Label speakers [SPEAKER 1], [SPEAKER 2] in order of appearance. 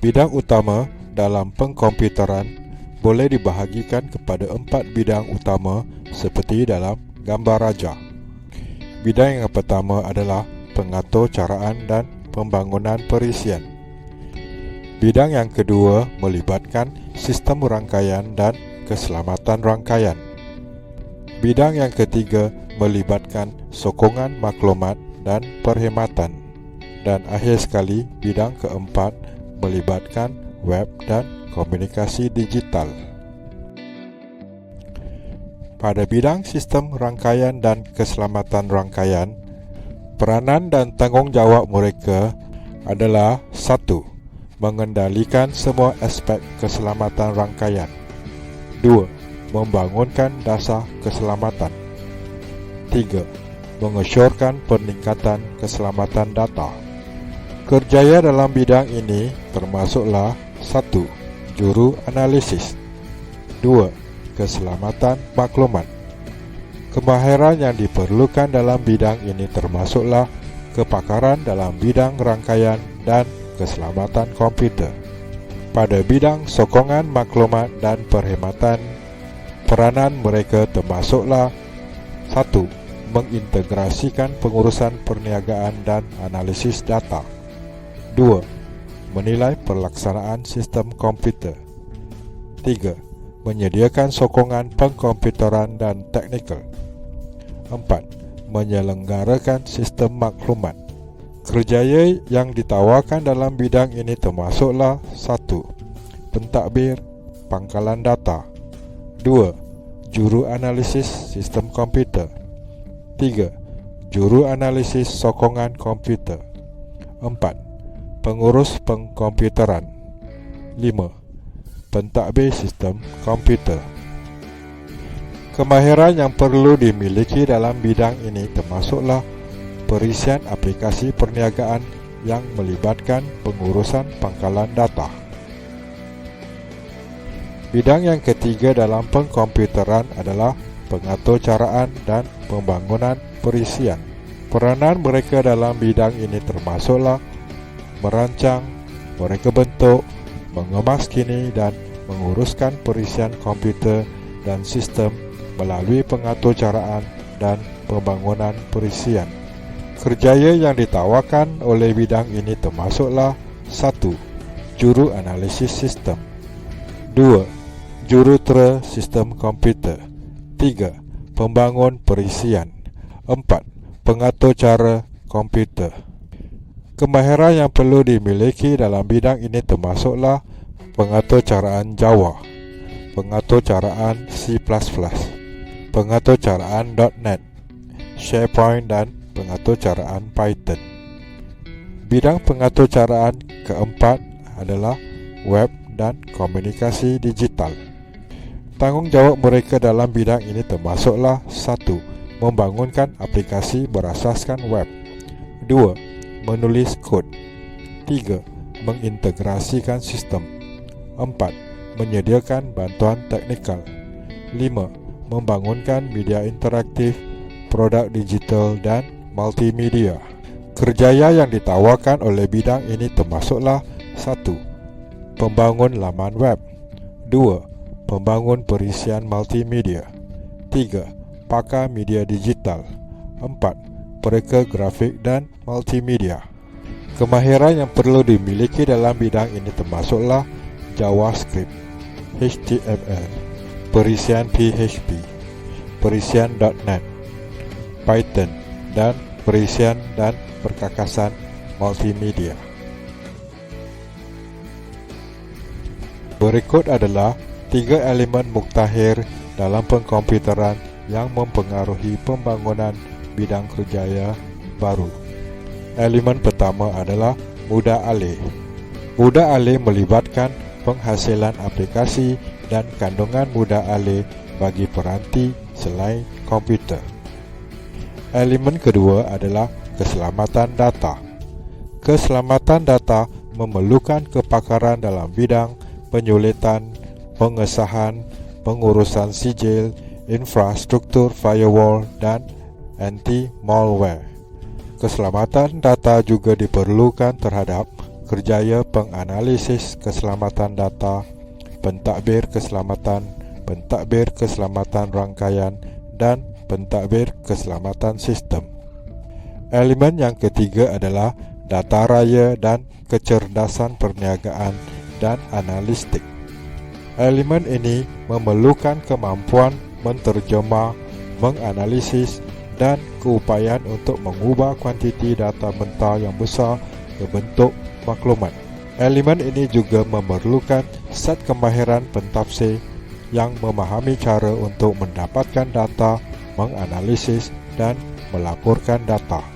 [SPEAKER 1] Bidang utama dalam pengkomputeran boleh dibahagikan kepada 4 bidang utama seperti dalam gambar rajah. Bidang yang pertama adalah pengatur caraan dan pembangunan perisian. Bidang yang kedua melibatkan sistem rangkaian dan keselamatan rangkaian. Bidang yang ketiga melibatkan sokongan maklumat dan perkhidmatan. Dan akhir sekali, bidang keempat melibatkan web dan komunikasi digital. Pada bidang sistem rangkaian dan keselamatan rangkaian, peranan dan tanggungjawab mereka adalah 1. Mengendalikan semua aspek keselamatan rangkaian. 2. Membangunkan dasar keselamatan. 3. Mengesyorkan peningkatan keselamatan data. Kerjaya dalam bidang ini termasuklah 1. Juru analisis. 2. Keselamatan maklumat. Kemahiran yang diperlukan dalam bidang ini termasuklah kepakaran dalam bidang rangkaian dan keselamatan komputer. Pada bidang sokongan maklumat dan perkhidmatan, peranan mereka termasuklah 1. Mengintegrasikan pengurusan perniagaan dan analisis data. 2. Menilai pelaksanaan sistem komputer. 3. Menyediakan sokongan pengkomputeran dan teknikal. 4. Menyelenggarakan sistem maklumat. Kerjaya yang ditawarkan dalam bidang ini termasuklah 1. Pentadbir pangkalan data. 2. Juru analisis sistem komputer. 3. Juru analisis sokongan komputer. 4. Pengurus pengkomputeran. 5. Pentadbir sistem komputer. Kemahiran yang perlu dimiliki dalam bidang ini termasuklah perisian aplikasi perniagaan yang melibatkan pengurusan pangkalan data. Bidang yang ketiga dalam pengkomputeran adalah pengatur caraan dan pembangunan perisian. Peranan mereka dalam bidang ini termasuklah merancang, mereka bentuk, mengemaskini dan menguruskan perisian komputer dan sistem melalui pengatur caraan dan pembangunan perisian. Kerjaya yang ditawarkan oleh bidang ini termasuklah 1. Juru analisis sistem. 2. Jurutera sistem komputer. 3. Pembangun perisian. 4. Pengatur cara komputer. Kemahiran yang perlu dimiliki dalam bidang ini termasuklah pengatur caraan Java, pengatur caraan C++, pengatur caraan .NET, SharePoint dan pengatur caraan Python. Bidang pengatur caraan keempat adalah web dan komunikasi digital. Tanggungjawab mereka dalam bidang ini termasuklah 1. Membangunkan aplikasi berasaskan web. 2. Menulis kod. 3. Mengintegrasikan sistem. 4. Menyediakan bantuan teknikal. 5. Membangunkan media interaktif, produk digital dan multimedia. Kerjaya yang ditawarkan oleh bidang ini termasuklah 1. Pembangun laman web. 2. Pembangun perisian multimedia. 3. Pakar media digital. 4. Pereka grafik dan multimedia. Kemahiran yang perlu dimiliki dalam bidang ini termasuklah JavaScript, HTML, perisian PHP, perisian .NET, Python, dan perisian dan perkakasan multimedia. Berikut adalah 3 elemen muktahir dalam pengkomputeran yang mempengaruhi pembangunan bidang kerjaya baru. Elemen pertama adalah mudah alih. Mudah alih melibatkan penghasilan aplikasi dan kandungan mudah alih bagi peranti selain komputer. Elemen kedua adalah keselamatan data. Keselamatan data memerlukan kepakaran dalam bidang penyulitan, pengesahan, pengurusan sijil, infrastruktur firewall dan anti-malware. Keselamatan data juga diperlukan terhadap kerjaya penganalisis keselamatan data, pentadbir keselamatan, pentadbir keselamatan rangkaian, dan pentadbir keselamatan sistem. Elemen yang ketiga adalah data raya dan kecerdasan perniagaan dan analistik. Elemen ini memerlukan kemampuan menterjemah, menganalisis, dan keupayaan untuk mengubah kuantiti data mentah yang besar ke bentuk maklumat. Elemen ini juga memerlukan set kemahiran pentafsir yang memahami cara untuk mendapatkan data, menganalisis, dan melaporkan data.